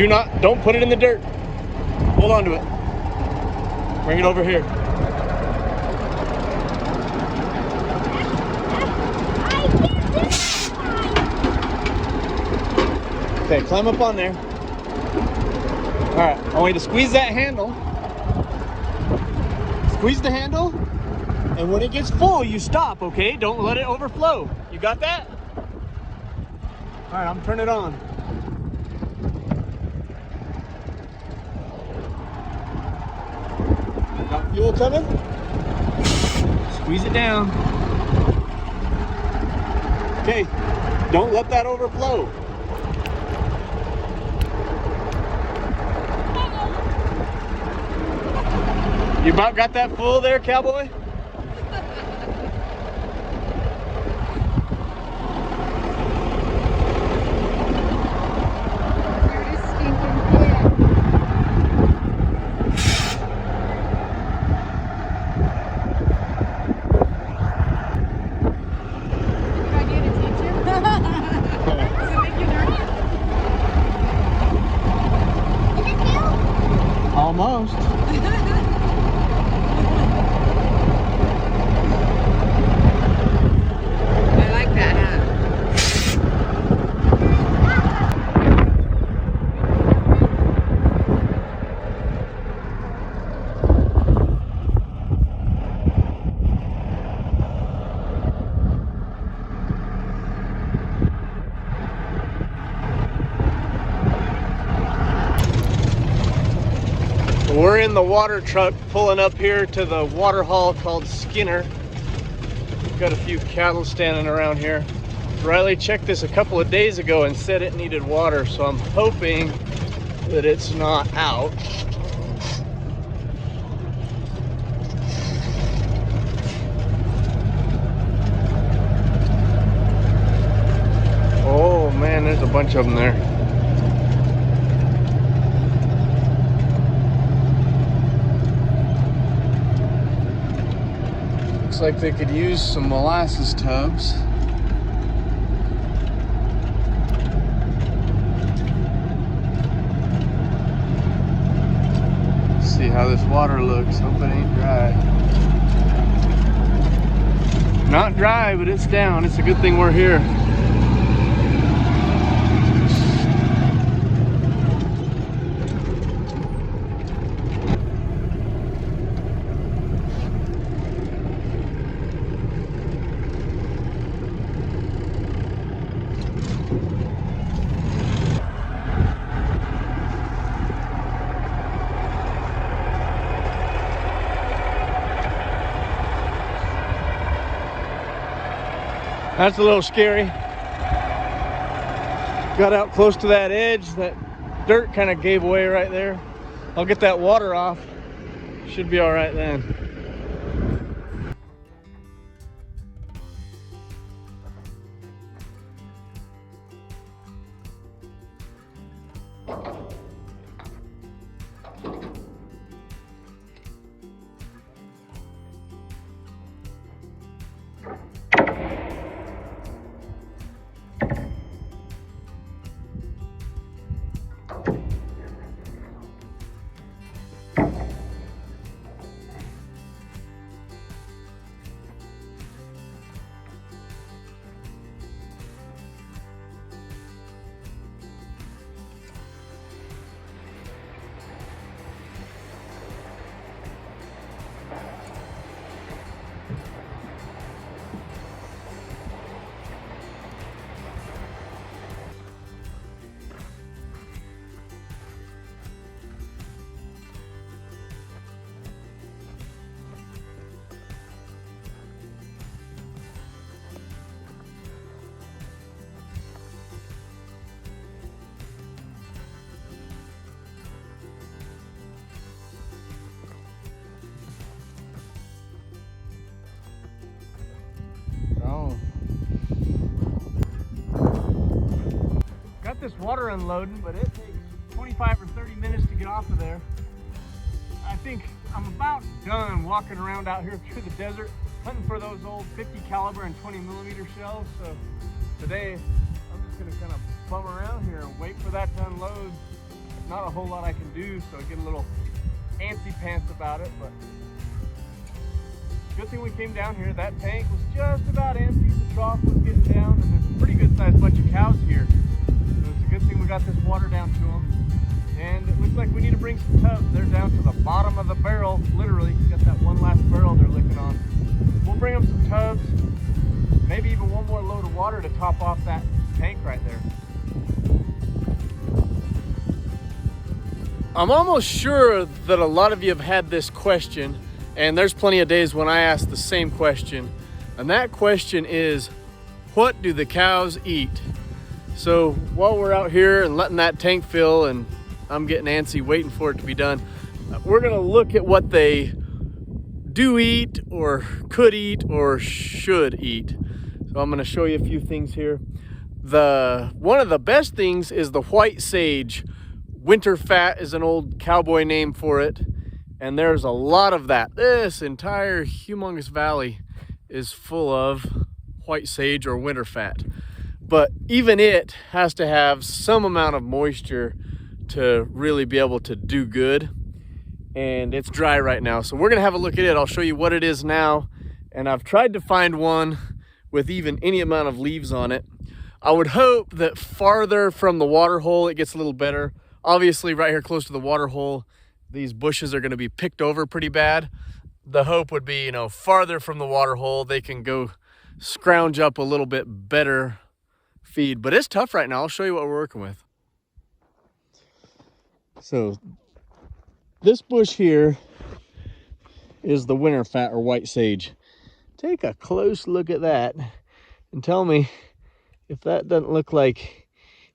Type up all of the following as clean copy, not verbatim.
Don't put it in the dirt. Hold on to it. Bring it over here. Okay, climb up on there. All right, I want you to squeeze that handle. Squeeze the handle, and when it gets full, you stop, okay? Don't let it overflow. You got that? All right, I'm turning it on. Got fuel coming? Squeeze it down. Okay, don't let that overflow. You about got that full there, cowboy? Almost. I like that, huh? We're in the water truck pulling up here to the water hall called Skinner. We've got a few cattle standing around here. Riley checked this a couple of days ago and said it needed water, so I'm hoping that it's not out. Oh man, there's a bunch of them there. Looks like they could use some molasses tubs. Let's see how this water looks. Hope it ain't dry. Not dry, but it's down. It's a good thing we're here. That's a little scary. Got out close to that edge. That dirt kind of gave way right there. I'll get that water off. Should be all right then. This water unloading, but it takes 25 or 30 minutes to get off of there. I think I'm about done walking around out here through the desert hunting for those old 50 caliber and 20 millimeter shells. So today I'm just gonna kind of bum around here and wait for that to unload not a whole lot I can do, so I get a little antsy pants about it, but good thing we came down here. That tank was just about empty, the trough was getting down, and there's a pretty good sized bunch of cows here. So it's a good thing we got this water down to them. And it looks like we need to bring some tubs. They're down to the bottom of the barrel, literally. Got that one last barrel they're licking on. We'll bring them some tubs, maybe even one more load of water to top off that tank right there. I'm almost sure that a lot of you have had this question, and there's plenty of days when I ask the same question. And that question is, what do the cows eat? So while we're out here and letting that tank fill and I'm getting antsy waiting for it to be done, we're gonna look at what they do eat or could eat or should eat. So I'm gonna show you a few things here. One of the best things is the white sage. Winter fat is an old cowboy name for it, and there's a lot of that. This entire humongous valley is full of white sage or winter fat. But even it has to have some amount of moisture to really be able to do good. And it's dry right now. So we're gonna have a look at it. I'll show you what it is now. And I've tried to find one with even any amount of leaves on it. I would hope that farther from the water hole, it gets a little better. Obviously right here close to the water hole, these bushes are gonna be picked over pretty bad. The hope would be, farther from the water hole, they can go scrounge up a little bit better feed. But it's tough right now. I'll show you what we're working with. So this bush here is the winter fat or white sage. Take a close look at that and tell me if that doesn't look like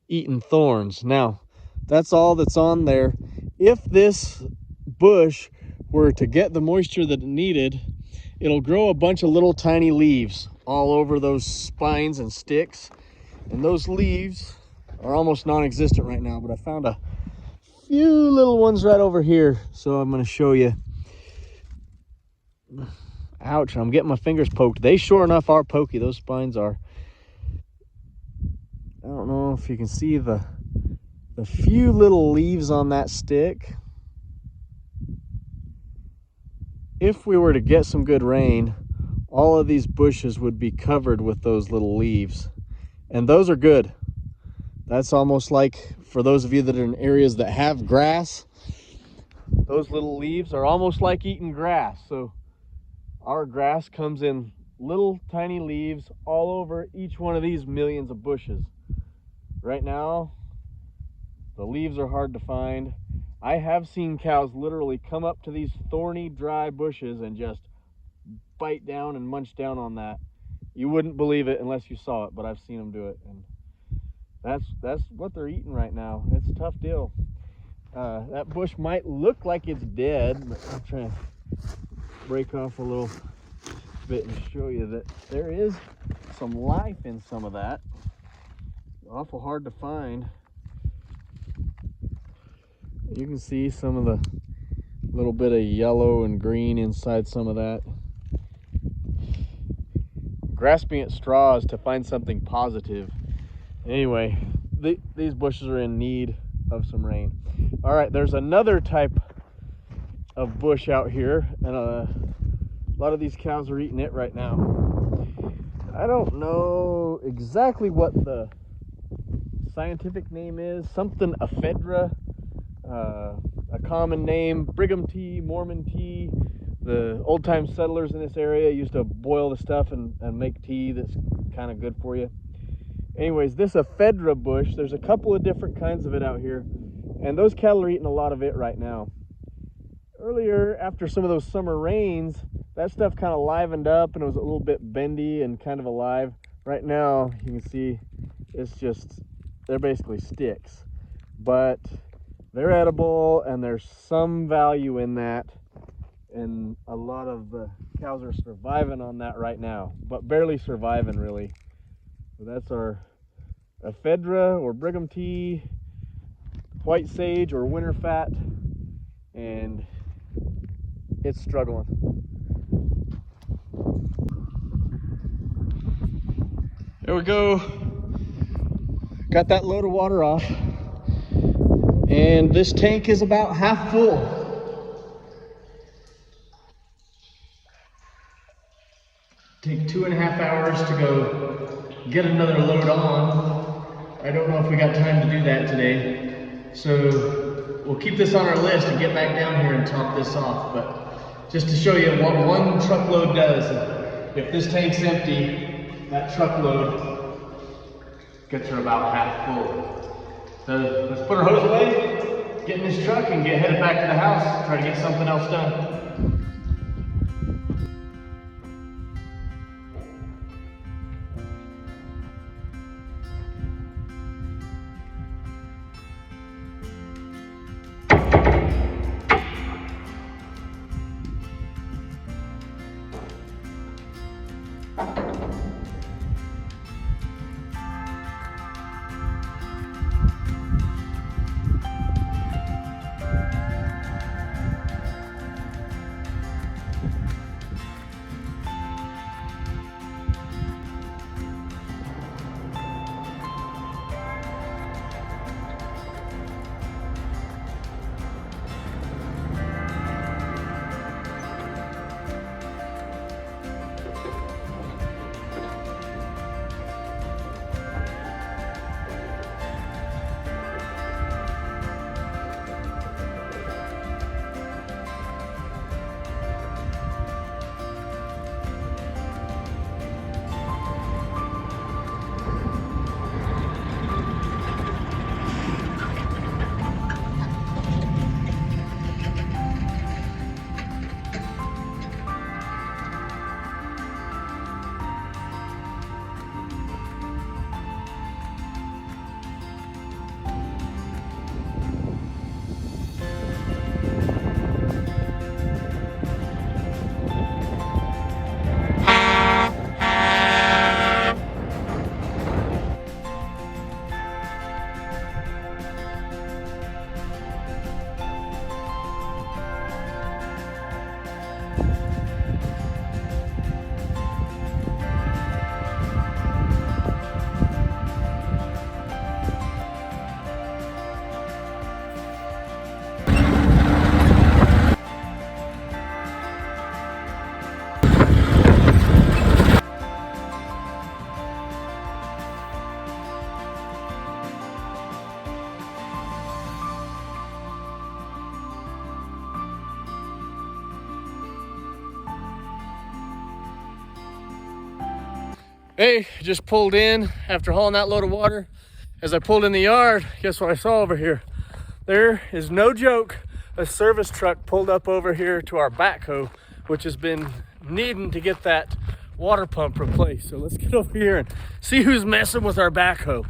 eating thorns. Now, that's all that's on there. If this bush were to get the moisture that it needed, it'll grow a bunch of little tiny leaves all over those spines and sticks. And those leaves are almost non-existent right now, but I found a few little ones right over here, so I'm going to show you. Ouch, I'm getting my fingers poked. They sure enough are pokey. Those spines are. I don't know if you can see the few little leaves on that stick. If we were to get some good rain, all of these bushes would be covered with those little leaves, and those are good. That's almost like, for those of you that are in areas that have grass, those little leaves are almost like eating grass. So our grass comes in little tiny leaves all over each one of these millions of bushes. Right now, the leaves are hard to find. I have seen cows literally come up to these thorny, dry bushes and just bite down and munch down on that. You wouldn't believe it unless you saw it, but I've seen them do it. And that's what they're eating right now. It's a tough deal. That bush might look like it's dead, but I'm trying to break off a little bit and show you that there is some life in some of that. Awful hard to find. You can see some of the little bit of yellow and green inside some of that. Grasping at straws to find something positive. Anyway, these bushes are in need of some rain. All right, there's another type of bush out here, and a lot of these cows are eating it right now. I don't know exactly what the scientific name is. Something ephedra, a common name, Brigham tea, Mormon tea. The old-time settlers in this area used to boil the stuff and make tea that's kind of good for you. Anyways, this ephedra bush, there's a couple of different kinds of it out here, and those cattle are eating a lot of it right now. Earlier, after some of those summer rains, that stuff kind of livened up and it was a little bit bendy and kind of alive. Right now, you can see they're basically sticks, but they're edible and there's some value in that. And a lot of the cows are surviving on that right now, but barely surviving really. So that's our ephedra or Brigham tea, white sage or winter fat, and it's struggling. There we go. Got that load of water off. And this tank is about half full. Take 2.5 hours to go get another load on. I don't know if we got time to do that today. So we'll keep this on our list and get back down here and top this off. But just to show you what one truckload does, if this tank's empty, that truckload gets her about half full. So let's put our hose away, get in this truck and get headed back to the house, try to get something else done. Hey, just pulled in after hauling that load of water. As I pulled in the yard, guess what I saw over here? There is no joke, a service truck pulled up over here to our backhoe, which has been needing to get that water pump replaced. So let's get over here and see who's messing with our backhoe.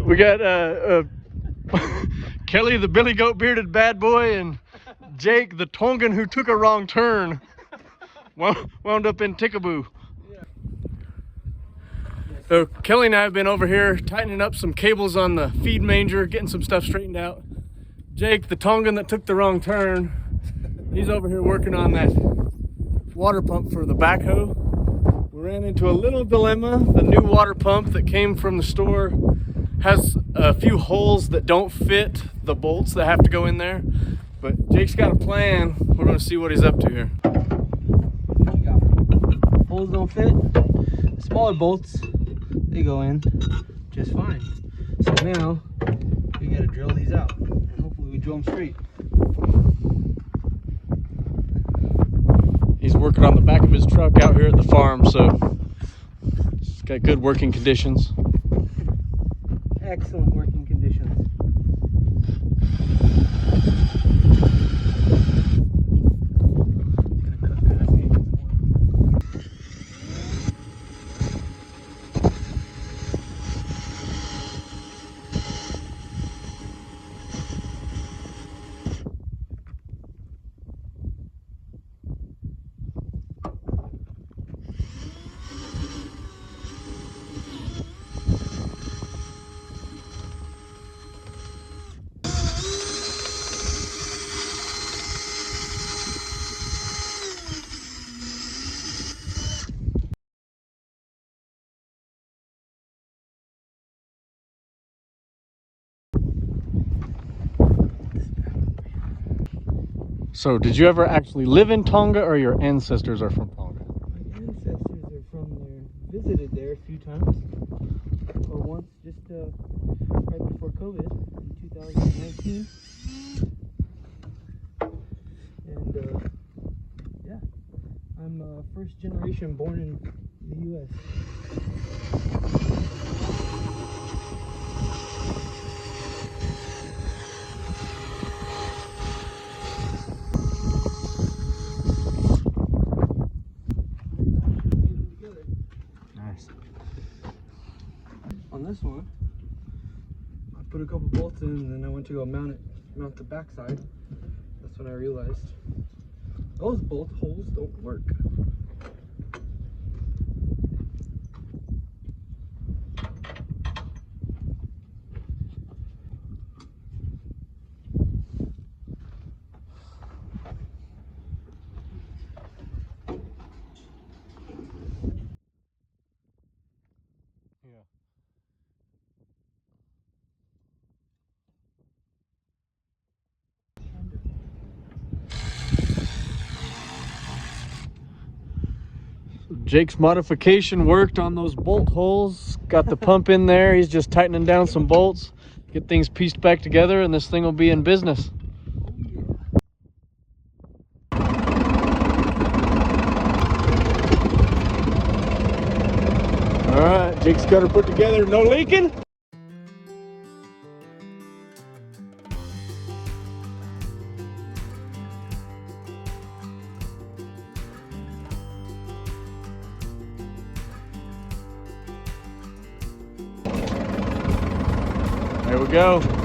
We got Kelly, the billy goat bearded bad boy, and Jake, the Tongan who took a wrong turn, wound up in Tickaboo. So Kelly and I have been over here tightening up some cables on the feed manger, getting some stuff straightened out. Jake, the Tongan that took the wrong turn, he's over here working on that water pump for the backhoe. We ran into a little dilemma. The new water pump that came from the store has a few holes that don't fit the bolts that have to go in there. But Jake's got a plan. We're gonna see what he's up to here. Holes don't fit. Smaller bolts, they go in just fine. So now we gotta drill these out, and hopefully we drill them straight. He's working on the back of his truck out here at the farm, so it's got good working conditions. Excellent working conditions. So did you ever actually live in Tonga, or your ancestors are from Tonga? My ancestors are from there, visited there a few times, or once just right before COVID in 2019. And yeah, I'm first generation born in the U.S. Nice. On this one, I put a couple bolts in, and then I went to go mount the backside. That's when I realized those bolt holes don't work. Yeah. Jake's modification worked on those bolt holes. Got the pump in there. He's just tightening down some bolts, get things pieced back together, and this thing will be in business. All right, Jake's got her put together. No leaking. There we go.